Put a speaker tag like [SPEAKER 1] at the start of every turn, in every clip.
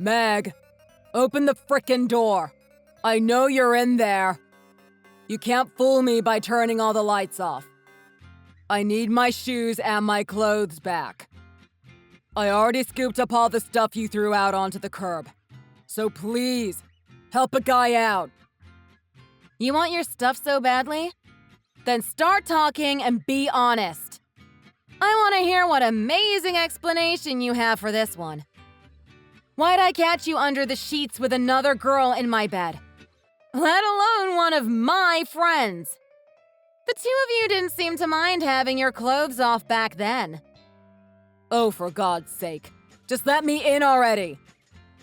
[SPEAKER 1] Meg, open the frickin' door. I know you're in there. You can't fool me by turning all the lights off. I need my shoes and my clothes back. I already scooped up all the stuff you threw out onto the curb. So please, help a guy out.
[SPEAKER 2] You want your stuff so badly? Then start talking and be honest. I want to hear what amazing explanation you have for this one. Why'd I catch you under the sheets with another girl in my bed? Let alone one of my friends. The two of you didn't seem to mind having your clothes off back then.
[SPEAKER 1] Oh, for God's sake. Just let me in already.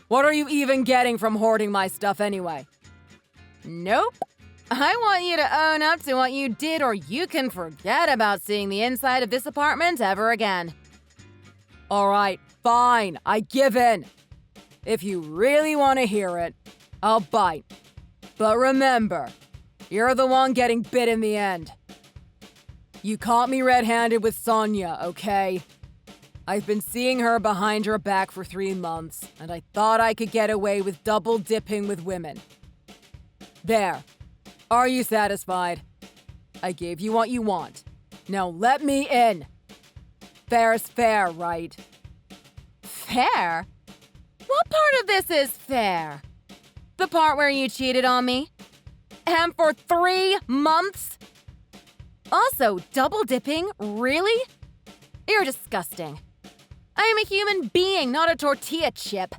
[SPEAKER 1] What are you even getting from hoarding my stuff anyway?
[SPEAKER 2] Nope. I want you to own up to what you did, or you can forget about seeing the inside of this apartment ever again.
[SPEAKER 1] All right, fine. I give in. If you really want to hear it, I'll bite. But remember, you're the one getting bit in the end. You caught me red-handed with Sonia, okay? I've been seeing her behind her back for 3 months, and I thought I could get away with double-dipping with women. There. Are you satisfied? I gave you what you want. Now let me in. Fair's fair, right?
[SPEAKER 2] Fair? What part of this is fair? The part where you cheated on me? And for 3 months? Also, double dipping? Really? You're disgusting. I am a human being, not a tortilla chip.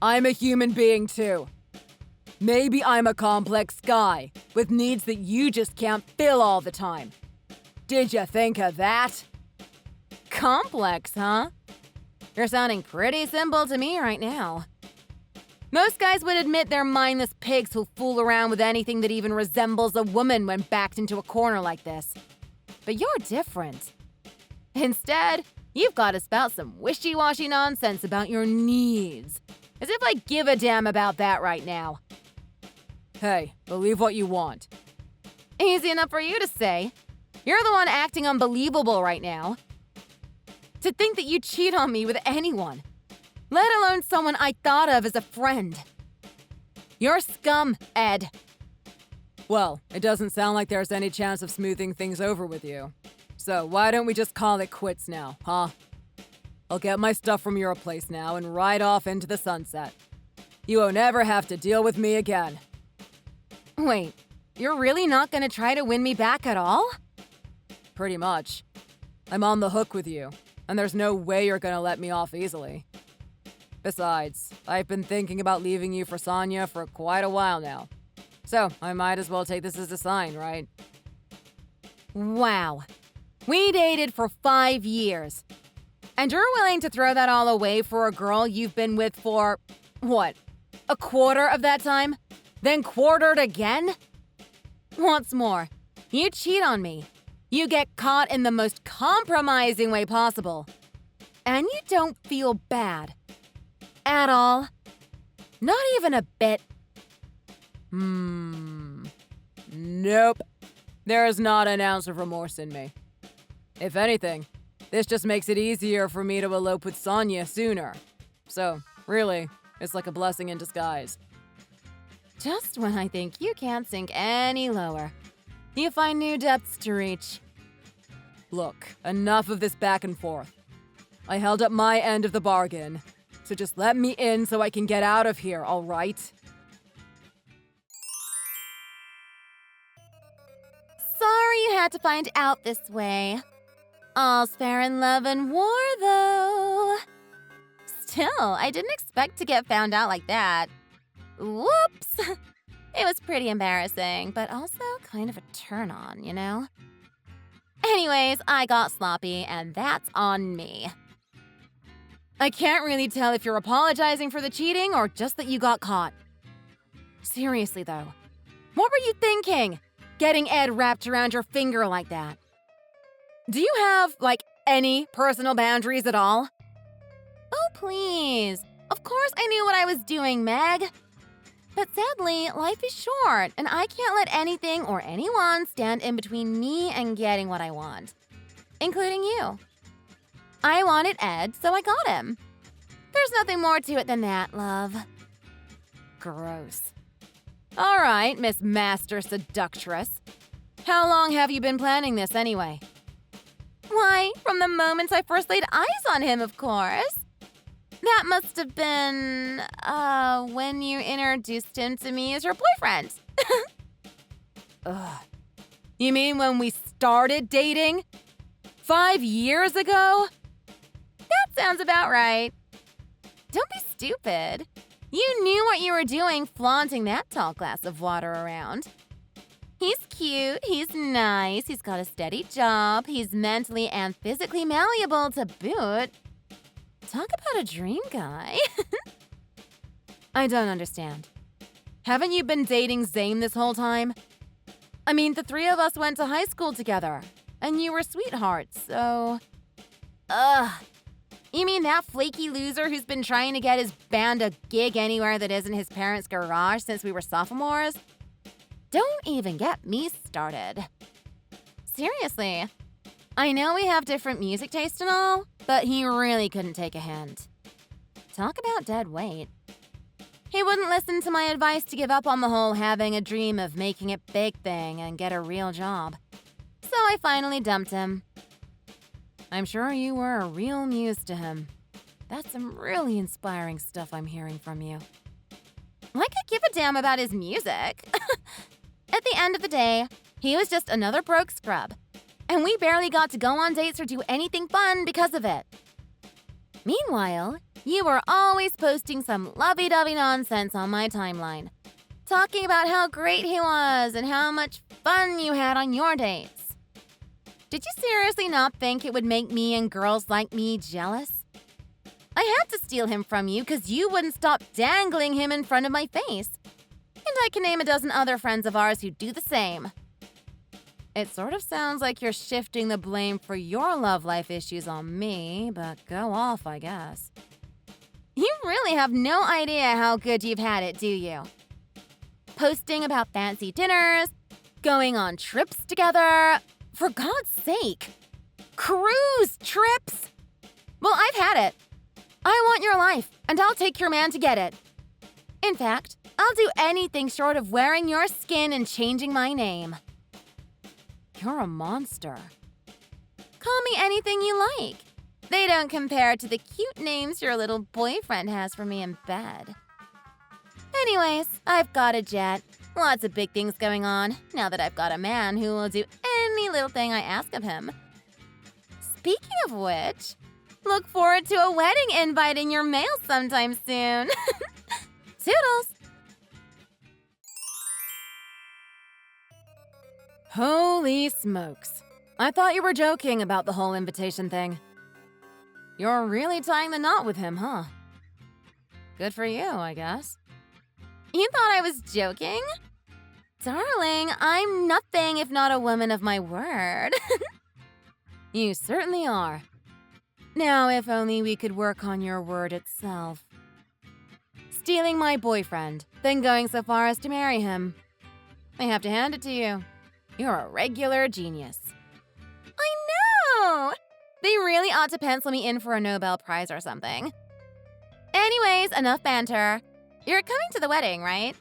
[SPEAKER 1] I'm a human being too. Maybe I'm a complex guy with needs that you just can't fill all the time. Did you think of that?
[SPEAKER 2] Complex, huh? You're sounding pretty simple to me right now. Most guys would admit they're mindless pigs who fool around with anything that even resembles a woman when backed into a corner like this. But you're different. Instead, you've got to spout some wishy-washy nonsense about your needs. As if I give a damn about that right now.
[SPEAKER 1] Hey, believe what you want.
[SPEAKER 2] Easy enough for you to say. You're the one acting unbelievable right now. To think that you cheat on me with anyone, let alone someone I thought of as a friend. You're scum, Ed.
[SPEAKER 1] Well, it doesn't sound like there's any chance of smoothing things over with you. So why don't we just call it quits now, huh? I'll get my stuff from your place now and ride off into the sunset. You won't ever have to deal with me again.
[SPEAKER 2] Wait, you're really not gonna try to win me back at all?
[SPEAKER 1] Pretty much. I'm on the hook with you, and there's no way you're gonna let me off easily. Besides, I've been thinking about leaving you for Sonia for quite a while now. So, I might as well take this as a sign, right?
[SPEAKER 2] Wow. We dated for 5 years. And you're willing to throw that all away for a girl you've been with for, what, a quarter of that time? Then quartered again? What's more, you cheat on me. You get caught in the most compromising way possible. And you don't feel bad. At all. Not even a bit.
[SPEAKER 1] Nope. There is not an ounce of remorse in me. If anything, this just makes it easier for me to elope with Sonia sooner. So, really, it's like a blessing in disguise.
[SPEAKER 2] Just when I think you can't sink any lower, you find new depths to reach.
[SPEAKER 1] Look, enough of this back and forth. I held up my end of the bargain, so just let me in so I can get out of here, all right?
[SPEAKER 2] Sorry you had to find out this way. All's fair in love and war, though. Still, I didn't expect to get found out like that. Whoops! It was pretty embarrassing, but also kind of a turn-on, you know? Anyways, I got sloppy, and that's on me. I can't really tell if you're apologizing for the cheating or just that you got caught. Seriously, though, what were you thinking? Getting Ed wrapped around your finger like that. Do you have, any personal boundaries at all? Oh, please. Of course I knew what I was doing, Meg. But sadly, life is short, and I can't let anything or anyone stand in between me and getting what I want. Including you. I wanted Ed, so I got him. There's nothing more to it than that, love.
[SPEAKER 1] Gross. All right, Miss Master Seductress. How long have you been planning this anyway?
[SPEAKER 2] Why, from the moment I first laid eyes on him, of course. That must have been, when you introduced him to me as your boyfriend.
[SPEAKER 1] Ugh. You mean when we started dating? 5 years ago?
[SPEAKER 2] That sounds about right. Don't be stupid. You knew what you were doing flaunting that tall glass of water around. He's cute, he's nice, he's got a steady job, he's mentally and physically malleable to boot. Talk about a dream guy.
[SPEAKER 1] I don't understand. Haven't you been dating Zane this whole time? I mean, the three of us went to high school together, and you were sweethearts, so...
[SPEAKER 2] Ugh. You mean that flaky loser who's been trying to get his band a gig anywhere that isn't his parents' garage since we were sophomores? Don't even get me started. Seriously, I know we have different music taste and all, but he really couldn't take a hint. Talk about dead weight. He wouldn't listen to my advice to give up on the whole having a dream of making it big thing and get a real job. So I finally dumped him.
[SPEAKER 1] I'm sure you were a real muse to him. That's some really inspiring stuff I'm hearing from you.
[SPEAKER 2] I could give a damn about his music. At the end of the day, he was just another broke scrub. And we barely got to go on dates or do anything fun because of it. Meanwhile, you were always posting some lovey-dovey nonsense on my timeline, talking about how great he was and how much fun you had on your dates. Did you seriously not think it would make me and girls like me jealous? I had to steal him from you because you wouldn't stop dangling him in front of my face. And I can name a dozen other friends of ours who do the same.
[SPEAKER 1] It sort of sounds like you're shifting the blame for your love life issues on me, but go off, I guess.
[SPEAKER 2] You really have no idea how good you've had it, do you? Posting about fancy dinners, going on trips together. For God's sake, cruise trips! Well, I've had it. I want your life, and I'll take your man to get it. In fact, I'll do anything short of wearing your skin and changing my name.
[SPEAKER 1] You're a monster.
[SPEAKER 2] Call me anything you like. They don't compare to the cute names your little boyfriend has for me in bed. Anyways, I've got a jet. Lots of big things going on now that I've got a man who will do any little thing I ask of him. Speaking of which, look forward to a wedding invite in your mail sometime soon. Toodles!
[SPEAKER 1] Holy smokes. I thought you were joking about the whole invitation thing. You're really tying the knot with him, huh? Good for you, I guess.
[SPEAKER 2] You thought I was joking? Darling, I'm nothing if not a woman of my word.
[SPEAKER 1] You certainly are. Now, if only we could work on your word itself. Stealing my boyfriend, then going so far as to marry him. I have to hand it to you. You're a regular genius.
[SPEAKER 2] I know! They really ought to pencil me in for a Nobel Prize or something. Anyways, enough banter. You're coming to the wedding, right?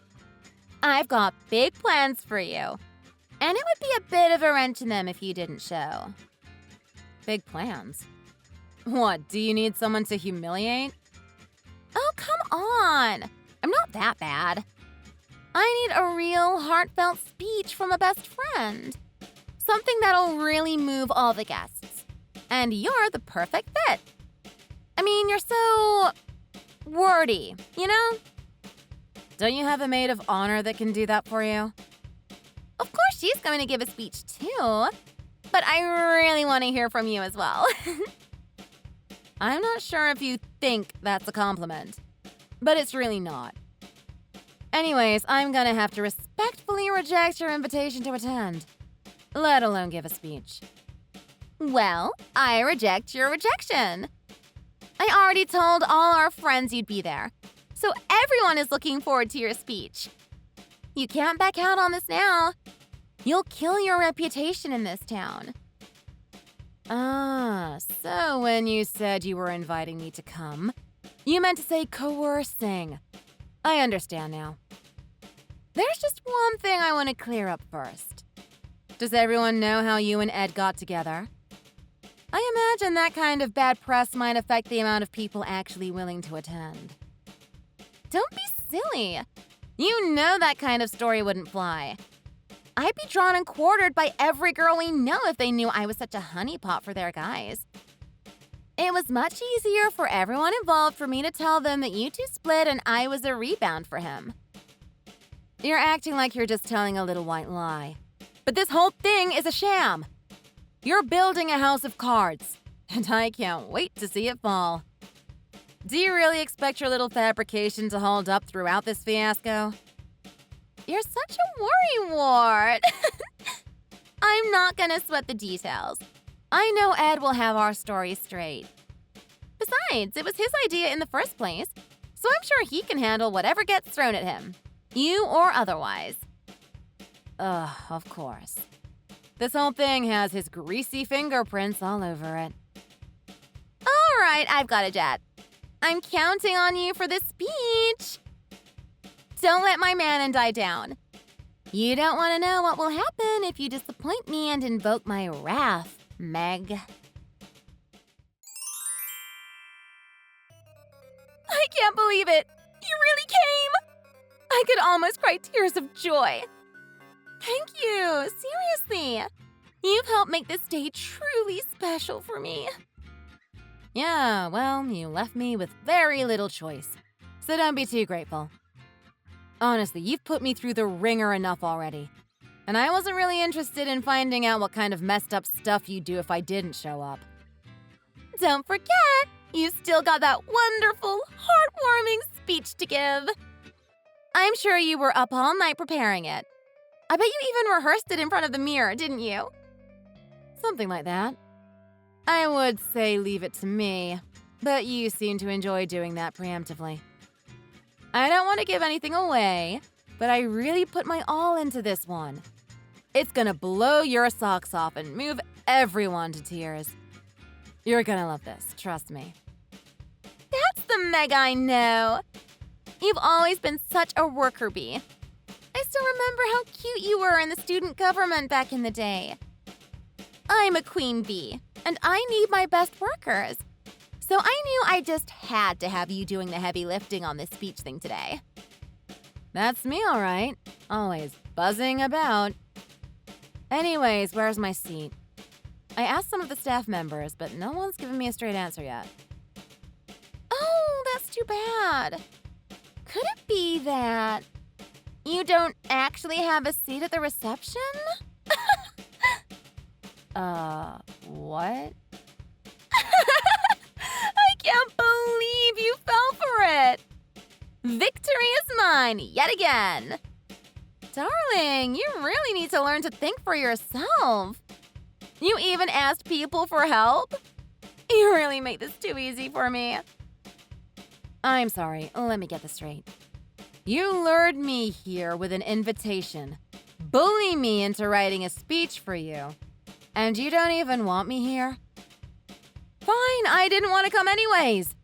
[SPEAKER 2] I've got big plans for you. And it would be a bit of a wrench in them if you didn't show.
[SPEAKER 1] Big plans? What, do you need someone to humiliate?
[SPEAKER 2] Oh, come on! I'm not that bad. I need a real, heartfelt speech from a best friend. Something that'll really move all the guests. And you're the perfect fit. I mean, you're so wordy, you know?
[SPEAKER 1] Don't you have a maid of honor that can do that for you?
[SPEAKER 2] Of course she's going to give a speech too. But I really want to hear from you as well.
[SPEAKER 1] I'm not sure if you think that's a compliment, but it's really not. Anyways, I'm gonna have to respectfully reject your invitation to attend, let alone give a speech.
[SPEAKER 2] Well, I reject your rejection. I already told all our friends you'd be there, so everyone is looking forward to your speech. You can't back out on this now. You'll kill your reputation in this town.
[SPEAKER 1] Ah, so when you said you were inviting me to come, You meant to say coercing. I understand now. There's just one thing I want to clear up first. Does everyone know how you and Ed got together? I imagine that kind of bad press might affect the amount of people actually willing to attend.
[SPEAKER 2] Don't be silly. You know that kind of story wouldn't fly. I'd be drawn and quartered by every girl we know if they knew I was such a honeypot for their guys. It was much easier for everyone involved for me to tell them that you two split and I was a rebound for him.
[SPEAKER 1] You're acting like you're just telling a little white lie. But this whole thing is a sham. You're building a house of cards, and I can't wait to see it fall. Do you really expect your little fabrication to hold up throughout this fiasco?
[SPEAKER 2] You're such a worrywart. I'm not gonna sweat the details. I know Ed will have our story straight. Besides, it was his idea in the first place, so I'm sure he can handle whatever gets thrown at him, you or otherwise.
[SPEAKER 1] Of course. This whole thing has his greasy fingerprints all over it.
[SPEAKER 2] All right, I've got a jet. I'm counting on you for this speech. Don't let my man die down. You don't want to know what will happen if you disappoint me and invoke my wrath, Meg.
[SPEAKER 1] I can't believe it! You really came! I could almost cry tears of joy.
[SPEAKER 2] Thank you, seriously. You've helped make this day truly special for me.
[SPEAKER 1] Yeah, well, you left me with very little choice, so don't be too grateful. Honestly, you've put me through the ringer enough already, and I wasn't really interested in finding out what kind of messed up stuff you'd do if I didn't show up.
[SPEAKER 2] Don't forget, you still got that wonderful, heartwarming speech to give. I'm sure you were up all night preparing it. I bet you even rehearsed it in front of the mirror, didn't you?
[SPEAKER 1] Something like that. I would say leave it to me, but you seem to enjoy doing that preemptively. I don't want to give anything away, but I really put my all into this one. It's gonna blow your socks off and move everyone to tears. You're gonna love this, trust me.
[SPEAKER 2] That's the Meg I know. You've always been such a worker bee. I still remember how cute you were in the student government back in the day. I'm a queen bee, and I need my best workers. So I knew I just had to have you doing the heavy lifting on this speech thing today.
[SPEAKER 1] That's me, all right. Always buzzing about. Anyways, where's my seat? I asked some of the staff members, but no one's given me a straight answer yet.
[SPEAKER 2] Oh, that's too bad. Could it be that you don't actually have a seat at the reception?
[SPEAKER 1] What?
[SPEAKER 2] I can't believe you fell for it. Victory is mine, yet again. Darling, you really need to learn to think for yourself. You even asked people for help? You really make this too easy for me.
[SPEAKER 1] I'm sorry, let me get this straight. You lured me here with an invitation, bully me into writing a speech for you, and you don't even want me here? Fine, I didn't want to come anyways.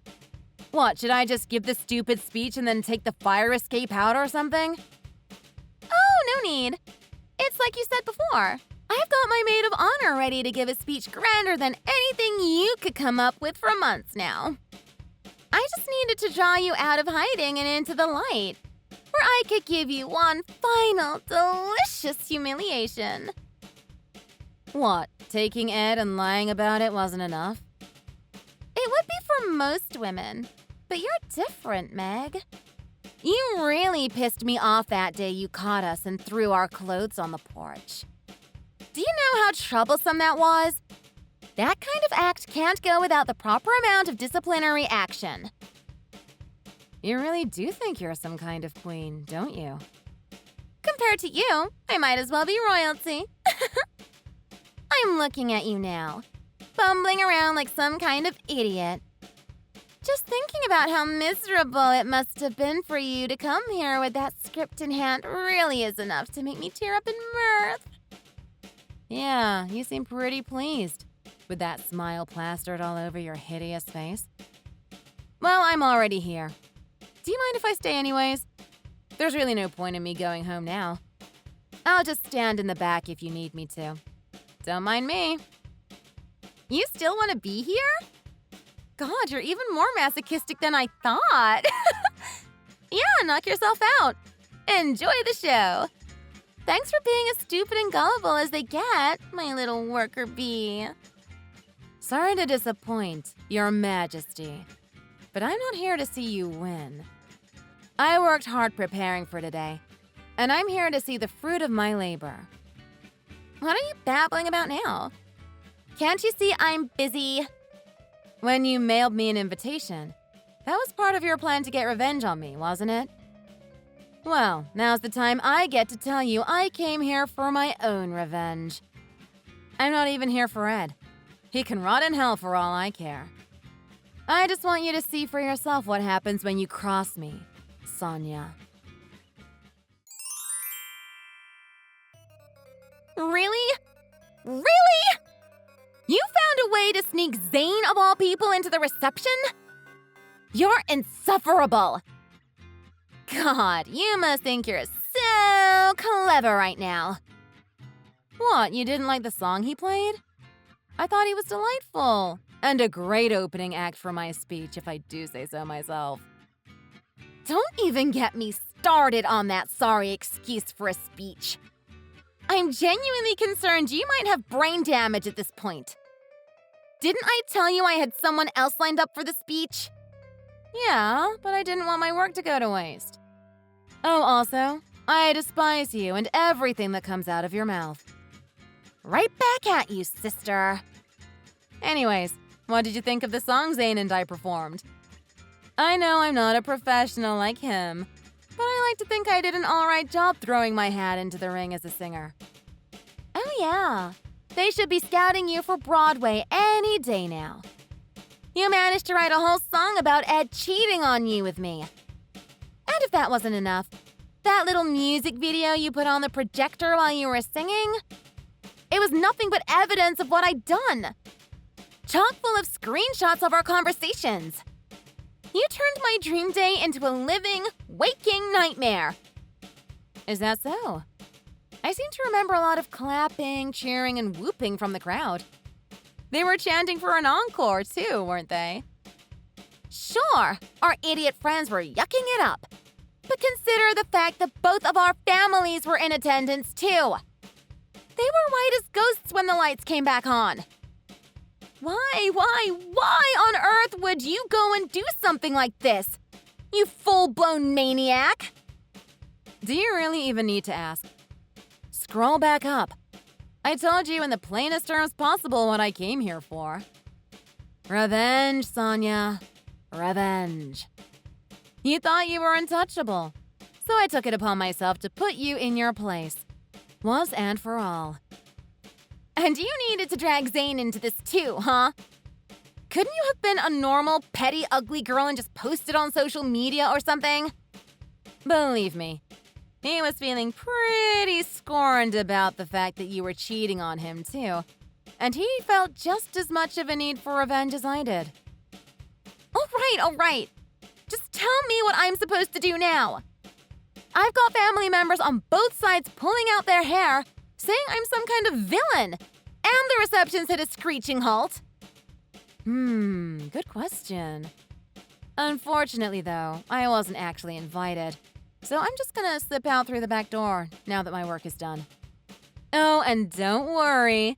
[SPEAKER 1] What, should I just give the stupid speech and then take the fire escape out or something?
[SPEAKER 2] Oh, no need. It's like you said before. I've got my maid of honor ready to give a speech grander than anything you could come up with for months now. I just needed to draw you out of hiding and into the light, where I could give you one final delicious humiliation.
[SPEAKER 1] What, taking Ed and lying about it wasn't enough?
[SPEAKER 2] It would be for most women, but you're different, Meg. You really pissed me off that day you caught us and threw our clothes on the porch. Do you know how troublesome that was? That kind of act can't go without the proper amount of disciplinary action.
[SPEAKER 1] You really do think you're some kind of queen, don't you?
[SPEAKER 2] Compared to you, I might as well be royalty. I'm looking at you now, bumbling around like some kind of idiot. Just thinking about how miserable it must have been for you to come here with that script in hand really is enough to make me tear up in mirth.
[SPEAKER 1] Yeah, you seem pretty pleased with that smile plastered all over your hideous face.
[SPEAKER 2] Well, I'm already here. Do you mind if I stay anyways? There's really no point in me going home now. I'll just stand in the back if you need me to. Don't mind me. You still want to be here? God, you're even more masochistic than I thought. Yeah, knock yourself out. Enjoy the show. Thanks for being as stupid and gullible as they get, my little worker bee. Sorry to disappoint, Your Majesty, but I'm not here to see you win. I worked hard preparing for today, and I'm here to see the fruit of my labor. What are you babbling about now? Can't you see I'm busy? When you mailed me an invitation, that was part of your plan to get revenge on me, wasn't it? Well, now's the time I get to tell you I came here for my own revenge. I'm not even here for Ed. He can rot in hell for all I care. I just want you to see for yourself what happens when you cross me, Sonia. Really? Really? You found a way to sneak Zane of all people into the reception? You're insufferable. God, you must think you're so clever right now. What, you didn't like the song he played? I thought he was delightful. And a great opening act for my speech, if I do say so myself. Don't even get me started on that sorry excuse for a speech. I'm genuinely concerned you might have brain damage at this point. Didn't I tell you I had someone else lined up for the speech? Yeah, but I didn't want my work to go to waste. Oh, also, I despise you and everything that comes out of your mouth. Right back at you, sister. Anyways, what did you think of the song Zane and I performed? I know I'm not a professional like him, but I like to think I did an alright job throwing my hat into the ring as a singer. Oh yeah, they should be scouting you for Broadway any day now. You managed to write a whole song about Ed cheating on you with me. And if that wasn't enough, that little music video you put on the projector while you were singing? It was nothing but evidence of what I'd done. Chock full of screenshots of our conversations. You turned my dream day into a living, waking nightmare. Is that so? I seem to remember a lot of clapping, cheering, and whooping from the crowd. They were chanting for an encore, too, weren't they? Sure, our idiot friends were yucking it up. But consider the fact that both of our families were in attendance, too. They were white as ghosts when the lights came back on. Why on earth would you go and do something like this? You full-blown maniac! Do you really even need to ask? Scroll back up. I told you in the plainest terms possible what I came here for. Revenge, Sonia. Revenge. You thought you were untouchable, so I took it upon myself to put you in your place. Once and for all. And you needed to drag Zane into this too, huh? Couldn't you have been a normal, petty, ugly girl and just posted on social media or something? Believe me, he was feeling pretty scorned about the fact that you were cheating on him too. And he felt just as much of a need for revenge as I did. All right. Just tell me what I'm supposed to do now. I've got family members on both sides pulling out their hair, saying I'm some kind of villain, and the reception's hit a screeching halt. Good question. Unfortunately, though, I wasn't actually invited, so I'm just gonna slip out through the back door now that my work is done. Oh, and don't worry.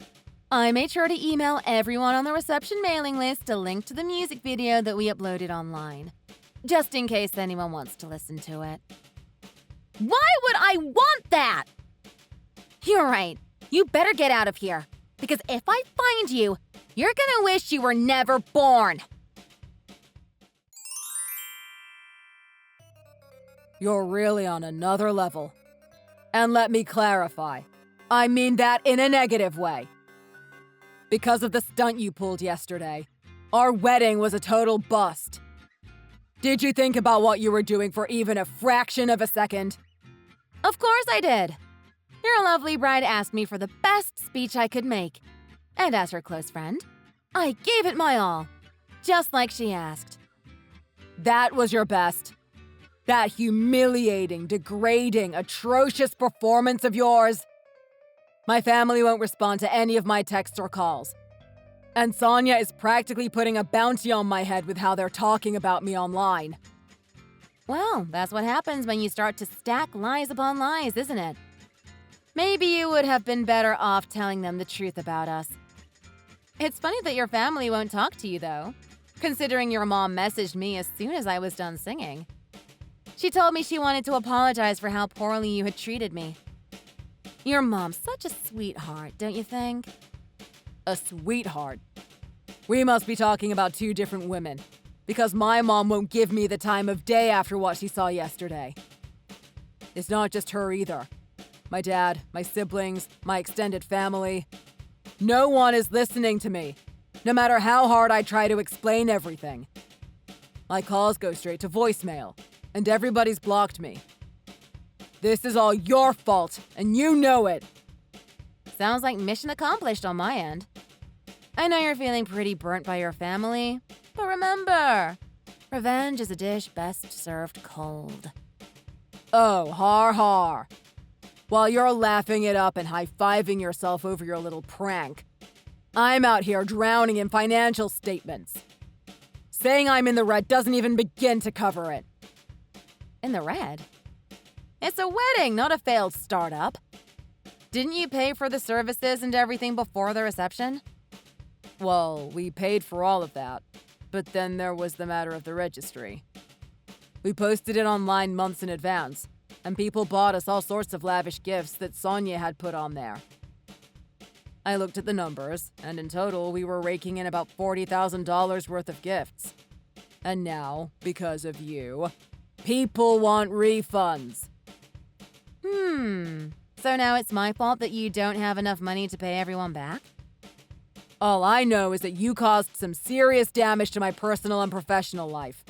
[SPEAKER 2] I made sure to email everyone on the reception mailing list a link to the music video that we uploaded online, just in case anyone wants to listen to it. Why would I want that? You're right. You better get out of here. Because if I find you, you're gonna wish you were never born.
[SPEAKER 1] You're really on another level. And let me clarify. I mean that in a negative way. Because of the stunt you pulled yesterday, our wedding was a total bust. Did you think about what you were doing for even a fraction of a second?
[SPEAKER 2] Of course I did. Your lovely bride asked me for the best speech I could make. And as her close friend, I gave it my all, just like she asked.
[SPEAKER 1] That was your best. That humiliating, degrading, atrocious performance of yours. My family won't respond to any of my texts or calls. And Sonia is practically putting a bounty on my head with how they're talking about me online.
[SPEAKER 2] Well, that's what happens when you start to stack lies upon lies, isn't it? Maybe you would have been better off telling them the truth about us. It's funny that your family won't talk to you, though, considering your mom messaged me as soon as I was done singing. She told me she wanted to apologize for how poorly you had treated me. Your mom's such a sweetheart, don't you think?
[SPEAKER 1] A sweetheart? We must be talking about two different women, because my mom won't give me the time of day after what she saw yesterday. It's not just her either. My dad, my siblings, my extended family. No one is listening to me, no matter how hard I try to explain everything. My calls go straight to voicemail, and everybody's blocked me. This is all your fault, and you know it.
[SPEAKER 2] Sounds like mission accomplished on my end. I know you're feeling pretty burnt by your family, but remember, revenge is a dish best served cold.
[SPEAKER 1] Oh, har har. While you're laughing it up and high-fiving yourself over your little prank, I'm out here drowning in financial statements. Saying I'm in the red doesn't even begin to cover it.
[SPEAKER 2] In the red? It's a wedding, not a failed startup. Didn't you pay for the services and everything before the reception?
[SPEAKER 1] Well, we paid for all of that, but then there was the matter of the registry. We posted it online months in advance, and people bought us all sorts of lavish gifts that Sonia had put on there. I looked at the numbers, and in total, we were raking in about $40,000 worth of gifts. And now, because of you, people want refunds.
[SPEAKER 2] So now it's my fault that you don't have enough money to pay everyone back?
[SPEAKER 1] All I know is that you caused some serious damage to my personal and professional life.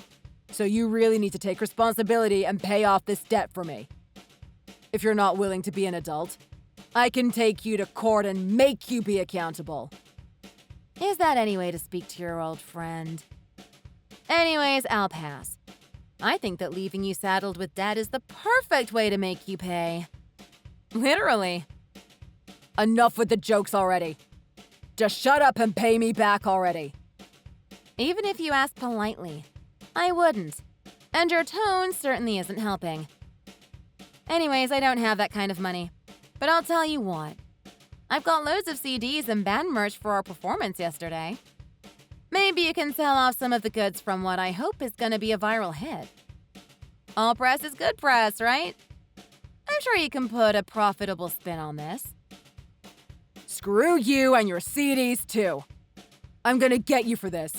[SPEAKER 1] So you really need to take responsibility and pay off this debt for me. If you're not willing to be an adult, I can take you to court and make you be accountable.
[SPEAKER 2] Is that any way to speak to your old friend? Anyways, I'll pass. I think that leaving you saddled with debt is the perfect way to make you pay. Literally.
[SPEAKER 1] Enough with the jokes already. Just shut up and pay me back already.
[SPEAKER 2] Even if you ask politely, I wouldn't. And your tone certainly isn't helping. Anyways, I don't have that kind of money. But I'll tell you what. I've got loads of CDs and band merch for our performance yesterday. Maybe you can sell off some of the goods from what I hope is gonna be a viral hit. All press is good press, right? I'm sure you can put a profitable spin on this.
[SPEAKER 1] Screw you and your CDs too. I'm gonna get you for this.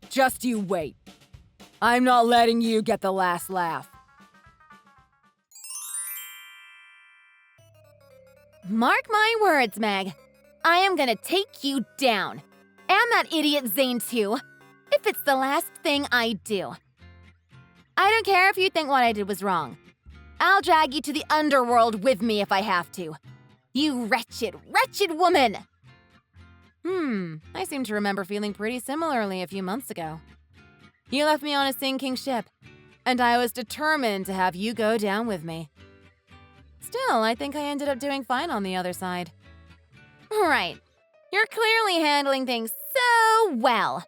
[SPEAKER 1] Just you wait. I'm not letting you get the last laugh.
[SPEAKER 2] Mark my words, Meg. I am gonna take you down. And that idiot Zane too, if it's the last thing I do. I don't care if you think what I did was wrong. I'll drag you to the underworld with me if I have to. You wretched, wretched woman! I seem to remember feeling pretty similarly a few months ago. You left me on a sinking ship, and I was determined to have you go down with me. Still, I think I ended up doing fine on the other side. Right. You're clearly handling things so well.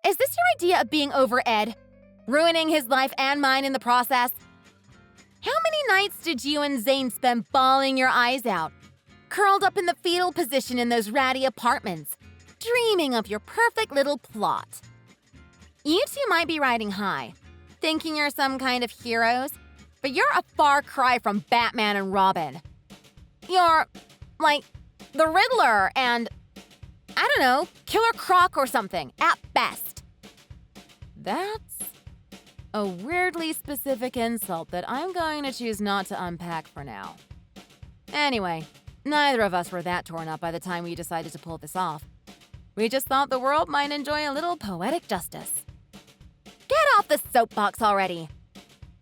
[SPEAKER 2] Is this your idea of being over Ed? Ruining his life and mine in the process? How many nights did you and Zane spend bawling your eyes out, curled up in the fetal position in those ratty apartments, dreaming of your perfect little plot? You two might be riding high, thinking you're some kind of heroes, but you're a far cry from Batman and Robin. You're, like, the Riddler and, I don't know, Killer Croc or something, at best. That's a weirdly specific insult that I'm going to choose not to unpack for now. Anyway, neither of us were that torn up by the time we decided to pull this off. We just thought the world might enjoy a little poetic justice. Get off the soapbox already!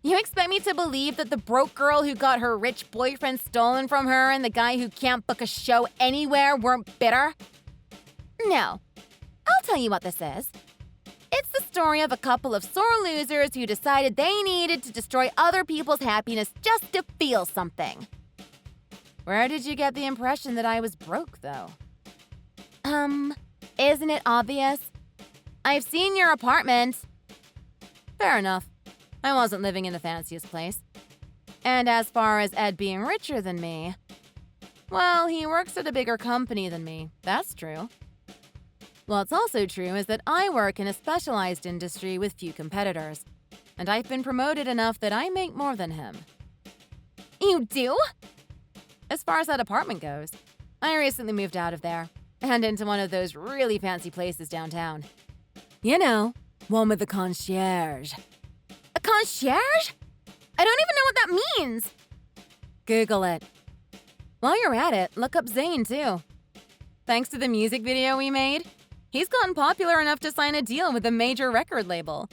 [SPEAKER 2] You expect me to believe that the broke girl who got her rich boyfriend stolen from her and the guy who can't book a show anywhere weren't bitter? No. I'll tell you what this is. It's the story of a couple of sore losers who decided they needed to destroy other people's happiness just to feel something.
[SPEAKER 1] Where did you get the impression that I was broke, though?
[SPEAKER 2] Isn't it obvious? I've seen your apartment.
[SPEAKER 1] Fair enough. I wasn't living in the fanciest place. And as far as Ed being richer than me, well, he works at a bigger company than me. That's true. What's also true is that I work in a specialized industry with few competitors, and I've been promoted enough that I make more than him.
[SPEAKER 2] You do?
[SPEAKER 1] As far as that apartment goes, I recently moved out of there and into one of those really fancy places downtown. You know, one with the concierge.
[SPEAKER 2] A concierge? I don't even know what that means.
[SPEAKER 1] Google it. While you're at it, look up Zayn, too. Thanks to the music video we made, he's gotten popular enough to sign a deal with a major record label.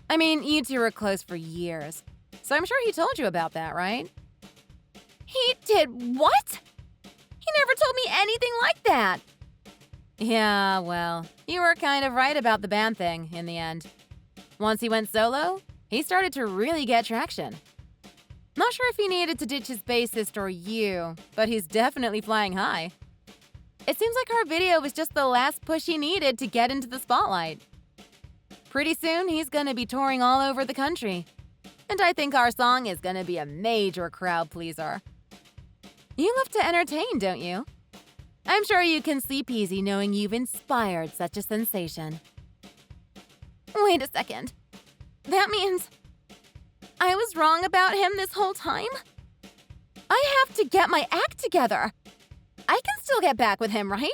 [SPEAKER 1] I mean, you two were close for years, so I'm sure he told you about that, right?
[SPEAKER 2] He did what? He never told me anything like that.
[SPEAKER 1] Yeah, well, you were kind of right about the band thing in the end. Once he went solo, he started to really get traction. Not sure if he needed to ditch his bassist or you, but he's definitely flying high. It seems like our video was just the last push he needed to get into the spotlight. Pretty soon, he's gonna be touring all over the country. And I think our song is gonna be a major crowd pleaser. You love to entertain, don't you? I'm sure you can sleep easy knowing you've inspired such a sensation.
[SPEAKER 2] Wait a second. That means I was wrong about him this whole time? I have to get my act together. I can still get back with him, right?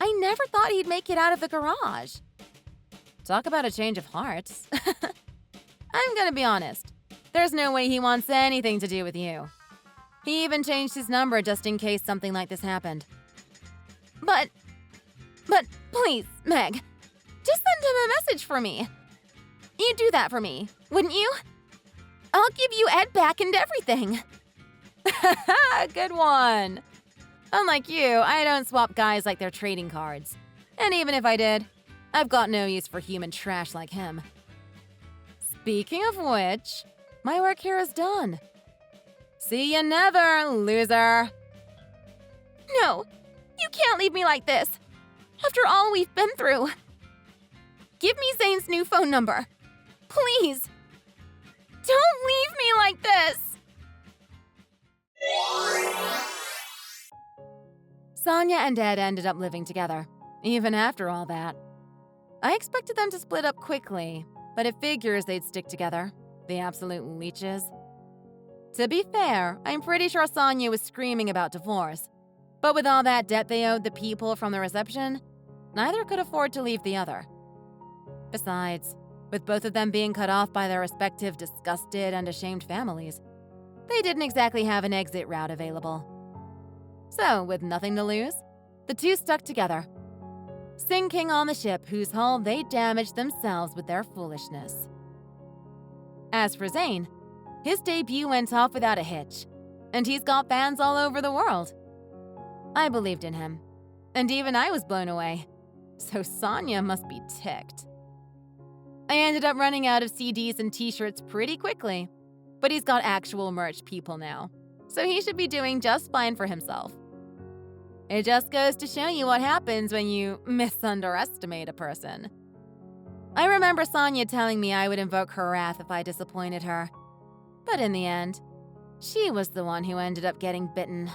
[SPEAKER 2] I never thought he'd make it out of the garage.
[SPEAKER 1] Talk about a change of heart. I'm gonna be honest. There's no way he wants anything to do with you. He even changed his number just in case something like this happened.
[SPEAKER 2] But please, Meg, just send him a message for me. You'd do that for me, wouldn't you? I'll give you Ed back and everything.
[SPEAKER 1] Good one. Unlike you, I don't swap guys like they're trading cards. And even if I did, I've got no use for human trash like him. Speaking of which, my work here is done. See you never, loser.
[SPEAKER 2] No, you can't leave me like this. After all we've been through. Give me Zayn's new phone number. Please. Don't leave me like this.
[SPEAKER 1] Sonia and Ed ended up living together, even after all that. I expected them to split up quickly, but it figures they'd stick together. The absolute leeches. To be fair, I'm pretty sure Sonia was screaming about divorce. But with all that debt they owed the people from the reception, neither could afford to leave the other. Besides, with both of them being cut off by their respective disgusted and ashamed families, they didn't exactly have an exit route available. So, with nothing to lose, the two stuck together, sinking on the ship whose hull they damaged themselves with their foolishness. As for Zayn, his debut went off without a hitch, and he's got fans all over the world. I believed in him, and even I was blown away, so Sonia must be ticked. I ended up running out of CDs and t-shirts pretty quickly, but he's got actual merch people now, so he should be doing just fine for himself. It just goes to show you what happens when you misunderestimate a person. I remember Sonia telling me I would invoke her wrath if I disappointed her. But in the end, she was the one who ended up getting bitten.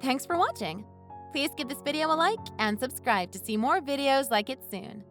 [SPEAKER 1] Thanks for watching. Please give this video a like and subscribe to see more videos like it soon.